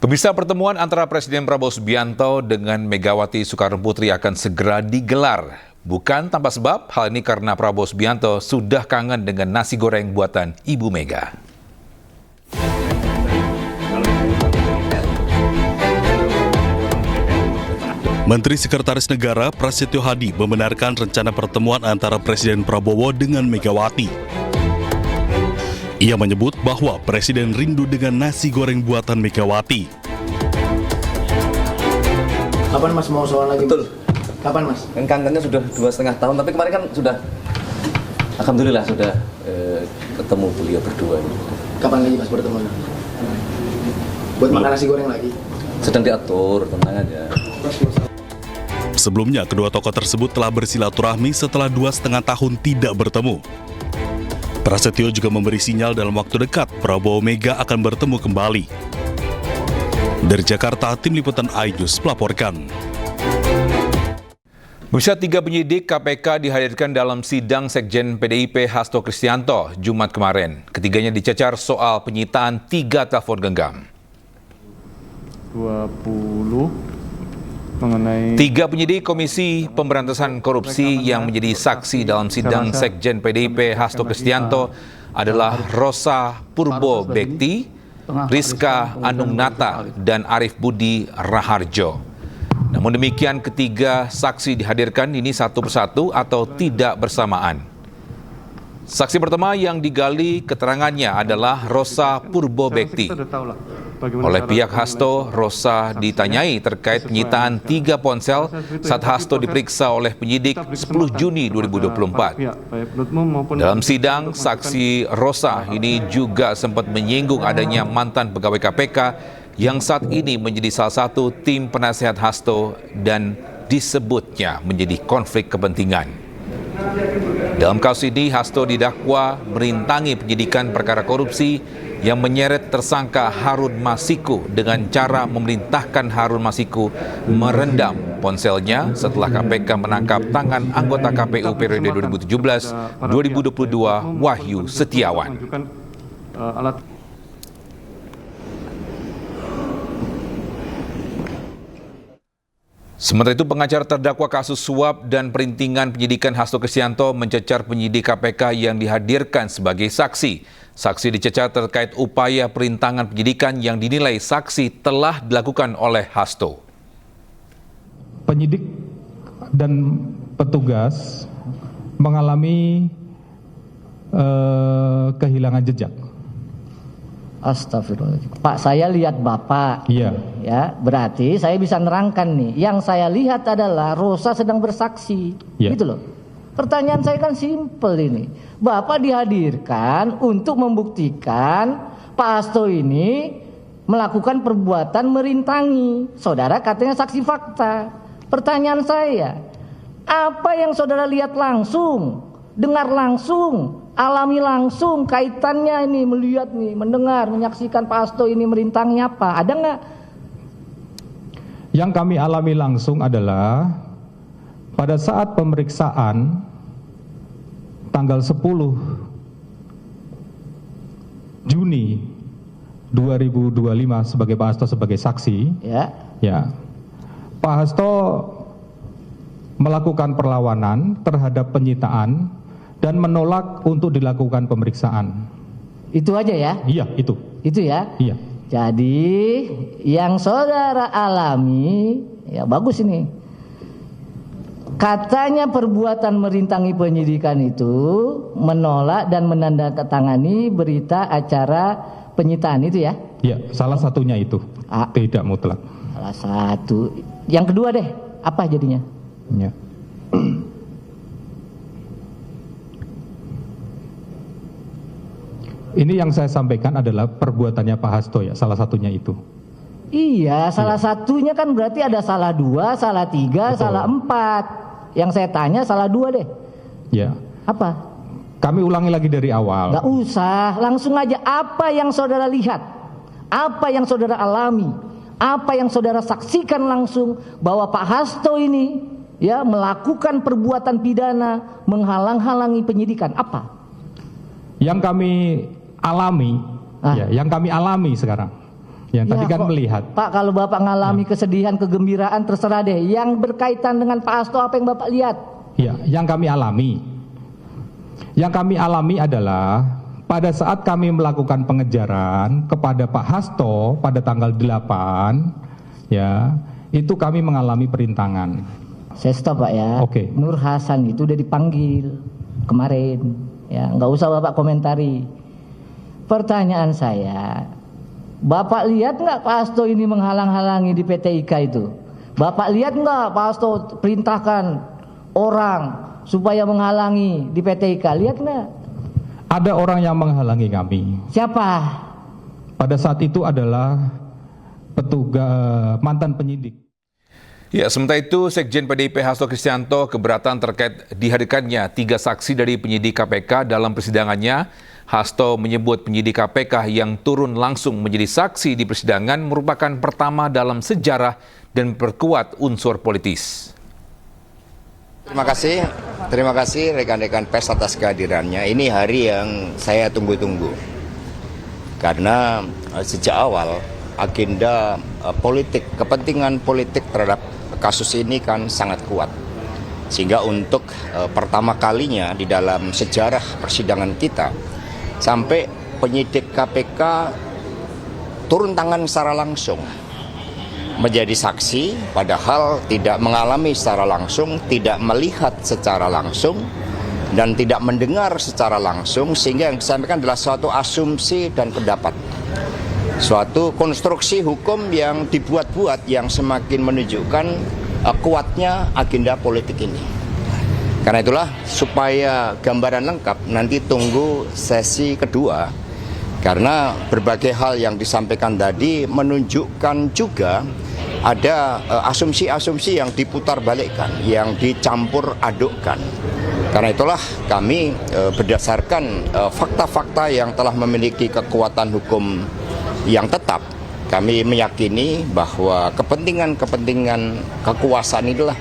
Pemirsa, pertemuan antara Presiden Prabowo Subianto dengan Megawati Soekarno Putri akan segera digelar. Bukan tanpa sebab, hal ini karena Prabowo Subianto sudah kangen dengan nasi goreng buatan Ibu Mega. Menteri Sekretaris Negara Prasetyo Hadi membenarkan rencana pertemuan antara Presiden Prabowo dengan Megawati. Ia menyebut bahwa Presiden rindu dengan nasi goreng buatan Megawati. Kapan Mas mau soal lagi? Betul. Kapan Mas? Kan kangennya sudah 2,5 tahun, tapi kemarin kan sudah, alhamdulillah sudah ketemu beliau berdua. Kapan lagi Mas bertemu? Buat makan nasi goreng lagi? Sedang diatur, tenang aja. Sebelumnya, kedua tokoh tersebut telah bersilaturahmi setelah 2,5 tahun tidak bertemu. Prasetyo juga memberi sinyal dalam waktu dekat Prabowo Mega akan bertemu kembali. Dari Jakarta, Tim Liputan iNews melaporkan. Pemirsa, 3 penyidik KPK dihadirkan dalam sidang Sekjen PDIP Hasto Kristianto Jumat kemarin. Ketiganya dicecar soal penyitaan 3 telepon genggam. 20 mengenai 3 penyidik Komisi Pemberantasan Korupsi yang menjadi saksi dalam sidang Sekjen PDIP Hasto Kristianto adalah Rosa Purbo Bekti, Rizka Anungnata, dan Arif Budi Raharjo. Namun demikian, ketiga saksi dihadirkan ini satu persatu atau tidak bersamaan. Saksi pertama yang digali keterangannya adalah Rosa Purbo Bekti. Oleh pihak Hasto, Rosa ditanyai terkait penyitaan 3 ponsel saat Hasto diperiksa oleh penyidik 10 Juni 2024. Dalam sidang, saksi Rosa ini juga sempat menyinggung adanya mantan pegawai KPK yang saat ini menjadi salah satu tim penasehat Hasto dan disebutnya menjadi konflik kepentingan. Dalam kasus ini, Hasto didakwa merintangi penyidikan perkara korupsi yang menyeret tersangka Harun Masiku dengan cara memerintahkan Harun Masiku merendam ponselnya setelah KPK menangkap tangan anggota KPU periode 2017-2022 Wahyu Setiawan. Sementara itu, pengacara terdakwa kasus suap dan perintingan penyidikan Hasto Kristianto mencecar penyidik KPK yang dihadirkan sebagai saksi. Saksi dicecar terkait upaya perintangan penyidikan yang dinilai saksi telah dilakukan oleh Hasto. Penyidik dan petugas mengalami kehilangan jejak. Astagfirullahaladzim. Pak, saya lihat Bapak. Iya. Ya, berarti saya bisa nerangkan nih. Yang saya lihat adalah Rosa sedang bersaksi. Iya. Gitu loh. Pertanyaan saya kan simpel ini. Bapak dihadirkan untuk membuktikan Pak Hasto ini melakukan perbuatan merintangi. Saudara katanya saksi fakta. Pertanyaan saya, apa yang saudara lihat langsung, dengar langsung, alami langsung kaitannya ini, melihat nih, mendengar, menyaksikan Pak Hasto ini merintangi apa? Ada nggak? Yang kami alami langsung adalah pada saat pemeriksaan tanggal 10 Juni 2025 sebagai Pak Hasto sebagai saksi, ya, Pak Hasto melakukan perlawanan terhadap penyitaan dan menolak untuk dilakukan pemeriksaan. Itu aja ya? Iya, itu. Itu ya? Iya. Jadi yang saudara alami, ya bagus ini. Katanya perbuatan merintangi penyidikan itu menolak dan menandatangani berita acara penyitaan itu ya? Iya, salah satunya itu. Tidak mutlak. Salah satu. Yang kedua deh, apa jadinya? Ya. Ini yang saya sampaikan adalah perbuatannya Pak Hasto ya, salah satunya itu. Iya, salah satunya kan berarti ada salah 2, salah 3, salah 4. Yang saya tanya salah 2 deh. Ya. Apa? Kami ulangi lagi dari awal. Gak usah, langsung aja apa yang saudara lihat, apa yang saudara alami, apa yang saudara saksikan langsung bahwa Pak Hasto ini ya melakukan perbuatan pidana menghalang-halangi penyidikan. Apa? Yang kami alami, ya, yang kami alami sekarang Yang tadi kan kok, melihat. Pak, kalau Bapak ngalami kesedihan, kegembiraan, terserah deh. Yang berkaitan dengan Pak Hasto, apa yang Bapak lihat? Ya, yang kami alami. Yang kami alami adalah pada saat kami melakukan pengejaran kepada Pak Hasto pada tanggal 8, ya, itu kami mengalami perintangan. Saya stop, Pak, ya. Oke. Nur Hasan itu udah dipanggil kemarin. Ya, nggak usah Bapak komentari. Pertanyaan saya, Bapak lihat nggak Pak Hasto ini menghalang-halangi di PT IKA itu? Bapak lihat nggak Pak Hasto perintahkan orang supaya menghalangi di PT IKA? Lihat nggak? Ada orang yang menghalangi kami. Siapa? Pada saat itu adalah petugas mantan penyidik. Ya, sementara itu Sekjen PDIP Hasto Kristianto keberatan terkait dihadirkannya 3 saksi dari penyidik KPK dalam persidangannya. Hasto menyebut penyidik KPK yang turun langsung menjadi saksi di persidangan merupakan pertama dalam sejarah dan memperkuat unsur politis. Terima kasih rekan-rekan pers atas kehadirannya. Ini hari yang saya tunggu-tunggu. Karena sejak awal agenda politik, kepentingan politik terhadap kasus ini kan sangat kuat. Sehingga untuk pertama kalinya di dalam sejarah persidangan kita, sampai penyidik KPK turun tangan secara langsung menjadi saksi, padahal tidak mengalami secara langsung, tidak melihat secara langsung, dan tidak mendengar secara langsung, sehingga yang disampaikan adalah suatu asumsi dan pendapat. Suatu konstruksi hukum yang dibuat-buat yang semakin menunjukkan kuatnya agenda politik ini. Karena itulah supaya gambaran lengkap nanti tunggu sesi kedua, karena berbagai hal yang disampaikan tadi menunjukkan juga ada asumsi-asumsi yang diputar balikkan, yang dicampur adukkan. Karena itulah kami berdasarkan fakta-fakta yang telah memiliki kekuatan hukum yang tetap, kami meyakini bahwa kepentingan-kepentingan kekuasaan inilah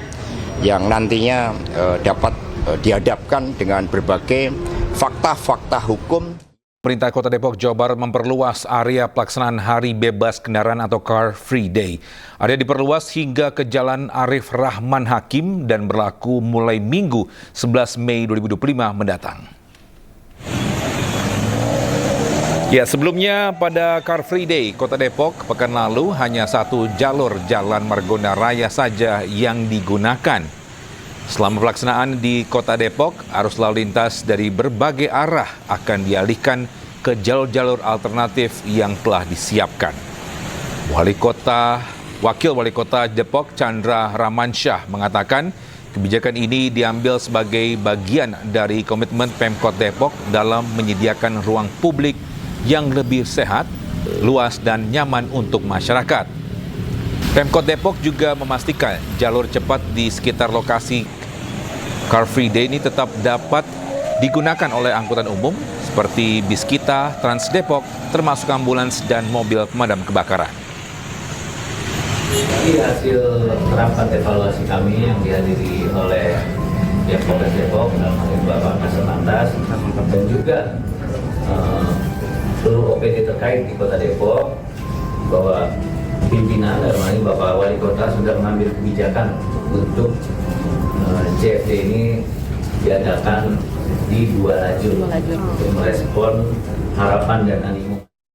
yang nantinya dapat dihadapkan dengan berbagai fakta-fakta hukum. Pemerintah Kota Depok, Jawa Barat memperluas area pelaksanaan Hari Bebas Kendaraan atau Car Free Day. Area diperluas hingga ke Jalan Arif Rahman Hakim dan berlaku mulai Minggu 11 Mei 2025 mendatang. Ya, sebelumnya pada Car Free Day Kota Depok pekan lalu hanya 1 jalur Jalan Margonda Raya saja yang digunakan. Selama pelaksanaan di Kota Depok, arus lalu lintas dari berbagai arah akan dialihkan ke jalur-jalur alternatif yang telah disiapkan. Wakil Wali Kota Depok Chandra Ramansyah mengatakan kebijakan ini diambil sebagai bagian dari komitmen Pemkot Depok dalam menyediakan ruang publik yang lebih sehat, luas dan nyaman untuk masyarakat. Pemkot Depok juga memastikan jalur cepat di sekitar lokasi Car Free Day ini tetap dapat digunakan oleh angkutan umum seperti bis kita, Trans Depok, termasuk ambulans dan mobil pemadam kebakaran. Ini hasil rapat evaluasi kami yang dihadiri oleh pihak Polres Depok dalam hal ini Bapak Kasat Lantas dan juga seluruh OPD terkait di Kota Depok, bahwa pimpinan dalam hal ini Bapak Wali Kota sudah mengambil kebijakan untuk CFD ini diadakan di 2 lajur untuk merespon harapan dan animo.